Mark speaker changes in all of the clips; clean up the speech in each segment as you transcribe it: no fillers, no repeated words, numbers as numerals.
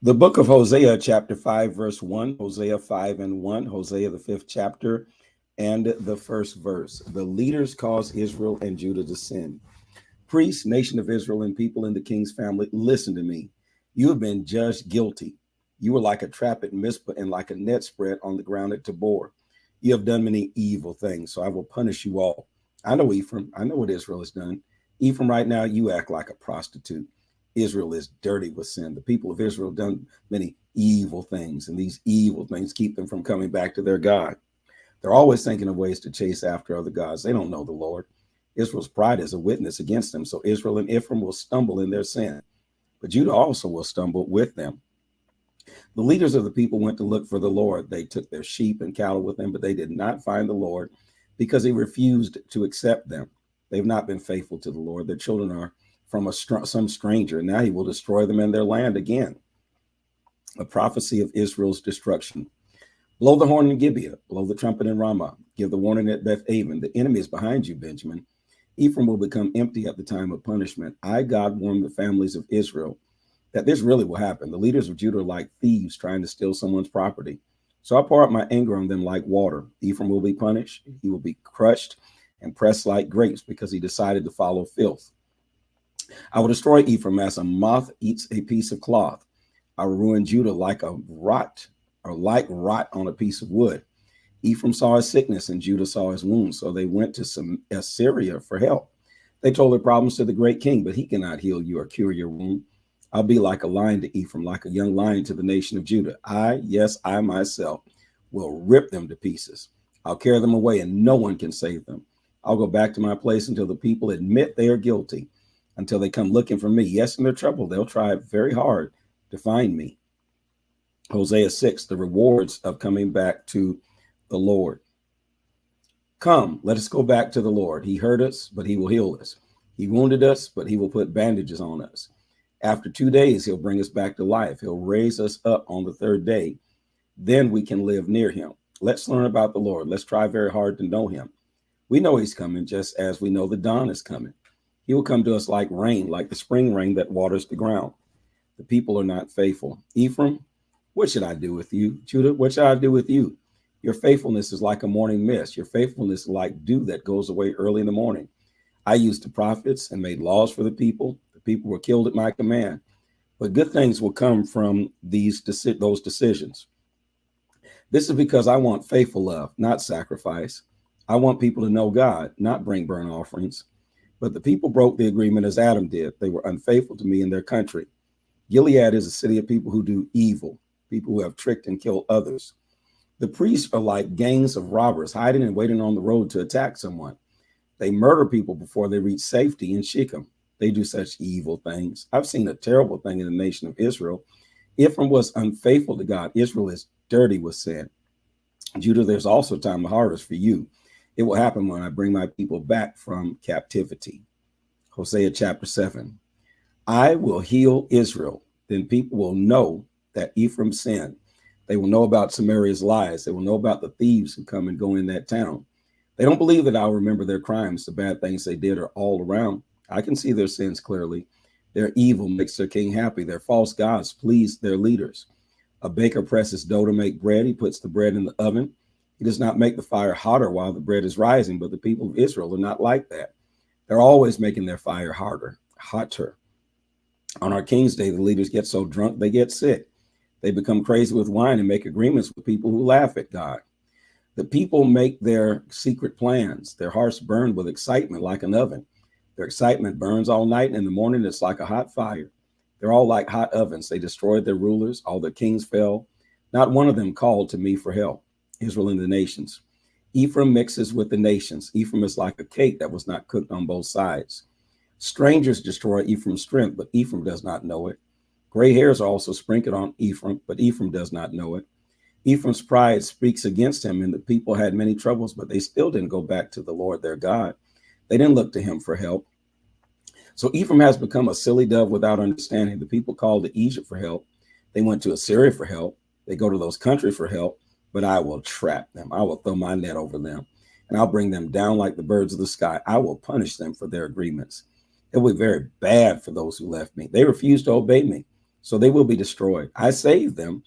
Speaker 1: The book of Hosea, chapter 5, verse 1, Hosea 5 and 1, Hosea, the fifth chapter, and the first verse. The leaders cause Israel and Judah to sin. Priests, nation of Israel, and people in the king's family, listen to me. You have been judged guilty. You were like a trap at Mizpah and like a net spread on the ground at Tabor. You have done many evil things, so I will punish you all. I know Ephraim. I know what Israel has done. Ephraim, right now, you act like a prostitute. Israel is dirty with sin. The people of Israel have done many evil things, and these evil things keep them from coming back to their God. They're always thinking of ways to chase after other gods. They don't know the Lord. Israel's pride is a witness against them, so Israel and Ephraim will stumble in their sin. But Judah also will stumble with them. The leaders of the people went to look for the Lord. They took their sheep and cattle with them, but they did not find the Lord because he refused to accept them. They've not been faithful to the Lord. Their children are from some stranger, and now he will destroy them and their land again. A prophecy of Israel's destruction. Blow the horn in Gibeah, blow the trumpet in Ramah, give the warning at Beth Aven. The enemy is behind you, Benjamin. Ephraim will become empty at the time of punishment. I, God, warned the families of Israel that this really will happen. The leaders of Judah are like thieves trying to steal someone's property. So I pour out my anger on them like water. Ephraim will be punished. He will be crushed and pressed like grapes because he decided to follow filth. I will destroy Ephraim as a moth eats a piece of cloth. I will ruin Judah like rot on a piece of wood. Ephraim saw his sickness and Judah saw his wounds, so they went to Assyria for help. They told their problems to the great king, but he cannot heal you or cure your wound. I'll be like a lion to Ephraim, like a young lion to the nation of Judah. I myself, will rip them to pieces. I'll carry them away and no one can save them. I'll go back to my place until the people admit they are guilty, until they come looking for me. Yes, in their trouble, they'll try very hard to find me. Hosea 6, the rewards of coming back to the Lord. Come, let us go back to the Lord. He hurt us, but he will heal us. He wounded us, but he will put bandages on us. After 2 days, he'll bring us back to life. He'll raise us up on the third day. Then we can live near him. Let's learn about the Lord. Let's try very hard to know him. We know he's coming, just as we know the dawn is coming. He will come to us like rain, like the spring rain that waters the ground. The people are not faithful. Ephraim, what should I do with you? Judah, what shall I do with you? Your faithfulness is like a morning mist. Your faithfulness is like dew that goes away early in the morning. I used the prophets and made laws for the people. The people were killed at my command. But good things will come from those decisions. This is because I want faithful love, not sacrifice. I want people to know God, not bring burnt offerings. But the people broke the agreement as Adam did. They were unfaithful to me in their country. Gilead is a city of people who do evil, people who have tricked and killed others. The priests are like gangs of robbers hiding and waiting on the road to attack someone. They murder people before they reach safety in Shechem. They do such evil things. I've seen a terrible thing in the nation of Israel. Ephraim was unfaithful to God. Israel is dirty with sin. Judah, there's also time to harvest for you. It will happen when I bring my people back from captivity. Hosea chapter 7. I will heal Israel. Then people will know that Ephraim sinned. They will know about Samaria's lies. They will know about the thieves who come and go in that town. They don't believe that I'll remember their crimes. The bad things they did are all around. I can see their sins clearly. Their evil makes their king happy. Their false gods please their leaders. A baker presses dough to make bread. He puts the bread in the oven. He does not make the fire hotter while the bread is rising, but the people of Israel are not like that. They're always making their fire hotter. On our King's Day, the leaders get so drunk they get sick. They become crazy with wine and make agreements with people who laugh at God. The people make their secret plans. Their hearts burn with excitement like an oven. Their excitement burns all night, and in the morning it's like a hot fire. They're all like hot ovens. They destroyed their rulers. All their kings fell. Not one of them called to me for help. Israel and the nations. Ephraim mixes with the nations. Ephraim is like a cake that was not cooked on both sides. Strangers destroy Ephraim's strength, but Ephraim does not know it. Gray hairs are also sprinkled on Ephraim, but Ephraim does not know it. Ephraim's pride speaks against him, and the people had many troubles, but they still didn't go back to the Lord their God. They didn't look to him for help. So Ephraim has become a silly dove without understanding. The people called to Egypt for help. They went to Assyria for help. They go to those countries for help, but I will trap them. I will throw my net over them, and I'll bring them down like the birds of the sky. I will punish them for their agreements. It will be very bad for those who left me. They refused to obey me. so they will be destroyed. I saved them,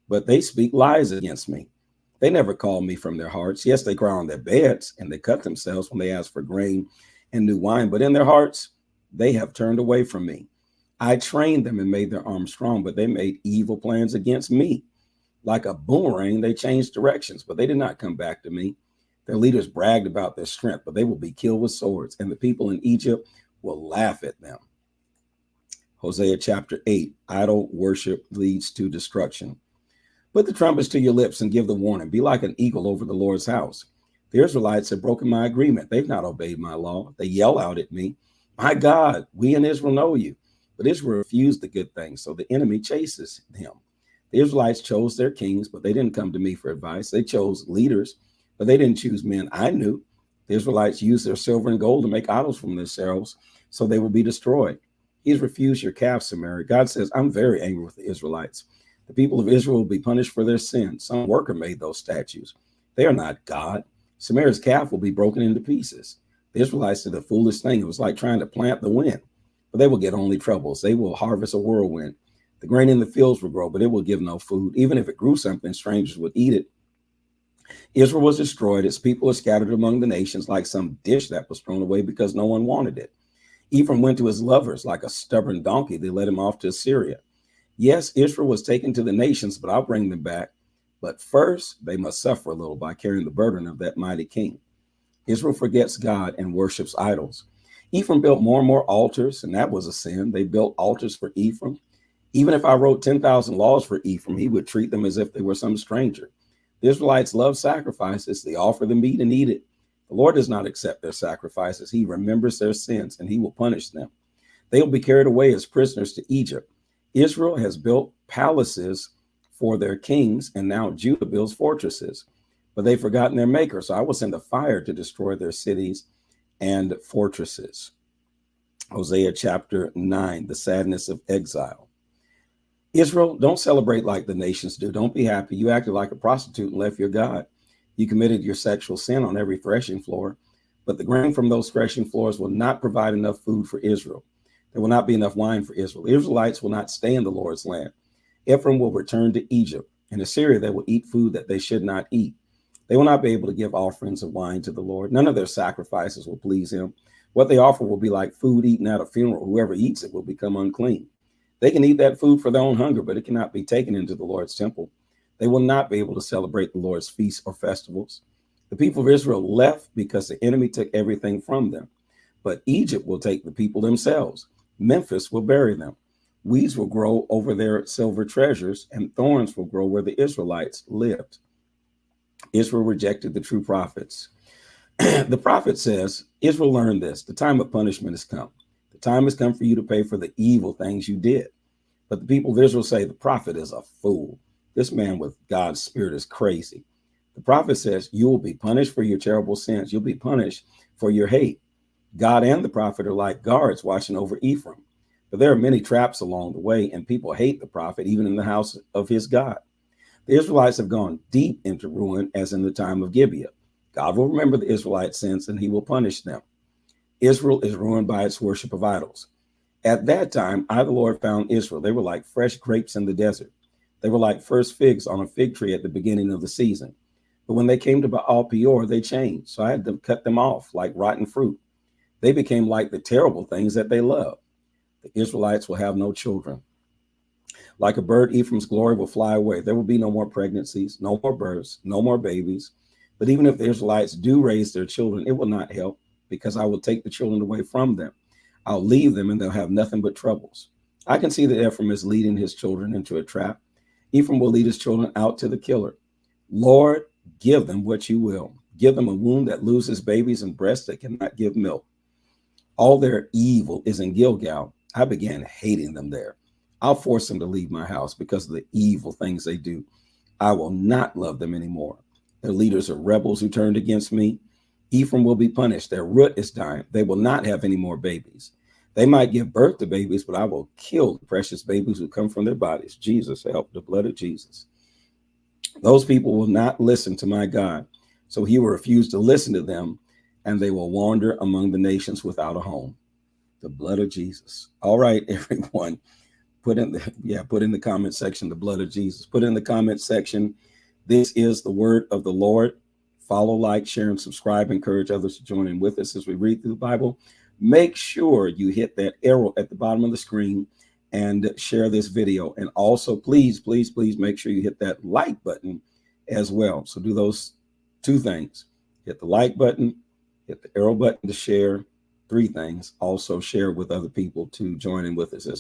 Speaker 1: but they speak lies against me. They never call me from their hearts. Yes, they cry on their beds and they cut themselves when they ask for grain and new wine, but in their hearts, they have turned away from me. I trained them and made their arms strong, but they made evil plans against me. Like a boomerang, they changed directions, but they did not come back to me. Their leaders bragged about their strength, but they will be killed with swords, and the people in Egypt will laugh at them. Hosea chapter 8, idol worship leads to destruction. Put the trumpets to your lips and give the warning. Be like an eagle over the Lord's house. The Israelites have broken my agreement. They've not obeyed my law. They yell out at me, my God, we in Israel know you. But Israel refused the good things, so the enemy chases him. The Israelites chose their kings, but they didn't come to me for advice. They chose leaders, but they didn't choose men I knew. The Israelites used their silver and gold to make idols from themselves, so they will be destroyed. He's refused your calf, Samaria. God says, I'm very angry with the Israelites. The people of Israel will be punished for their sins. Some worker made those statues. They are not God. Samaria's calf will be broken into pieces. The Israelites did a foolish thing. It was like trying to plant the wind, but they will get only troubles. They will harvest a whirlwind. The grain in the fields will grow, but it will give no food. Even if it grew something, strangers would eat it. Israel was destroyed. Its people were scattered among the nations like some dish that was thrown away because no one wanted it. Ephraim went to his lovers like a stubborn donkey. They led him off to Assyria. Yes, Israel was taken to the nations, but I'll bring them back. But first, they must suffer a little by carrying the burden of that mighty king. Israel forgets God and worships idols. Ephraim built more and more altars, and that was a sin. They built altars for Ephraim. Even if I wrote 10,000 laws for Ephraim, he would treat them as if they were some stranger. The Israelites love sacrifices. They offer the meat and eat it. The Lord does not accept their sacrifices. He remembers their sins, and he will punish them. They will be carried away as prisoners to Egypt. Israel has built palaces for their kings, and now Judah builds fortresses. But they've forgotten their maker, so I will send a fire to destroy their cities and fortresses. Hosea chapter 9, the sadness of exile. Israel, don't celebrate like the nations do. Don't be happy. You acted like a prostitute and left your God. You committed your sexual sin on every threshing floor, but the grain from those threshing floors will not provide enough food for Israel. There will not be enough wine for Israel. The Israelites will not stay in the Lord's land. Ephraim will return to Egypt. In Assyria, they will eat food that they should not eat. They will not be able to give offerings of wine to the Lord. None of their sacrifices will please him. What they offer will be like food eaten at a funeral. Whoever eats it will become unclean. They can eat that food for their own hunger, but it cannot be taken into the Lord's temple. They will not be able to celebrate the Lord's feasts or festivals. The people of Israel left because the enemy took everything from them. But Egypt will take the people themselves. Memphis will bury them. Weeds will grow over their silver treasures, and thorns will grow where the Israelites lived. Israel rejected the true prophets. The prophet says, Israel learned this. The time of punishment has come. The time has come for you to pay for the evil things you did. But the people of Israel say, the prophet is a fool. This man with God's spirit is crazy. The prophet says, you will be punished for your terrible sins. You'll be punished for your hate. God and the prophet are like guards watching over Ephraim. But there are many traps along the way, and people hate the prophet, even in the house of his God. The Israelites have gone deep into ruin, as in the time of Gibeah. God will remember the Israelites' sins, and he will punish them. Israel is ruined by its worship of idols. At that time, I, the Lord, found Israel. They were like fresh grapes in the desert. They were like first figs on a fig tree at the beginning of the season. But when they came to Baal Peor, they changed. So I had to cut them off like rotten fruit. They became like the terrible things that they love. The Israelites will have no children. Like a bird, Ephraim's glory will fly away. There will be no more pregnancies, no more births, no more babies. But even if the Israelites do raise their children, it will not help, because I will take the children away from them. I'll leave them and they'll have nothing but troubles. I can see that Ephraim is leading his children into a trap. Ephraim will lead his children out to the killer. Lord, give them what you will. Give them a womb that loses babies and breasts that cannot give milk. All their evil is in Gilgal. I began hating them there. I'll force them to leave my house because of the evil things they do. I will not love them anymore. Their leaders are rebels who turned against me. Ephraim will be punished. Their root is dying. They will not have any more babies. They might give birth to babies, but I will kill the precious babies who come from their bodies. Jesus, help, the blood of Jesus. Those people will not listen to my God, so he will refuse to listen to them, and they will wander among the nations without a home. The blood of Jesus. All right, everyone. Put in the comment section, the blood of Jesus. Put in the comment section, this is the word of the Lord. Follow, like, share, and subscribe. Encourage others to join in with us as we read through the Bible. Make sure you hit that arrow at the bottom of the screen and share this video. And also, please, please, please make sure you hit that like button as well. So do those two things. Hit the like button, hit the arrow button to share. 3 things. Also share with other people to join in with us as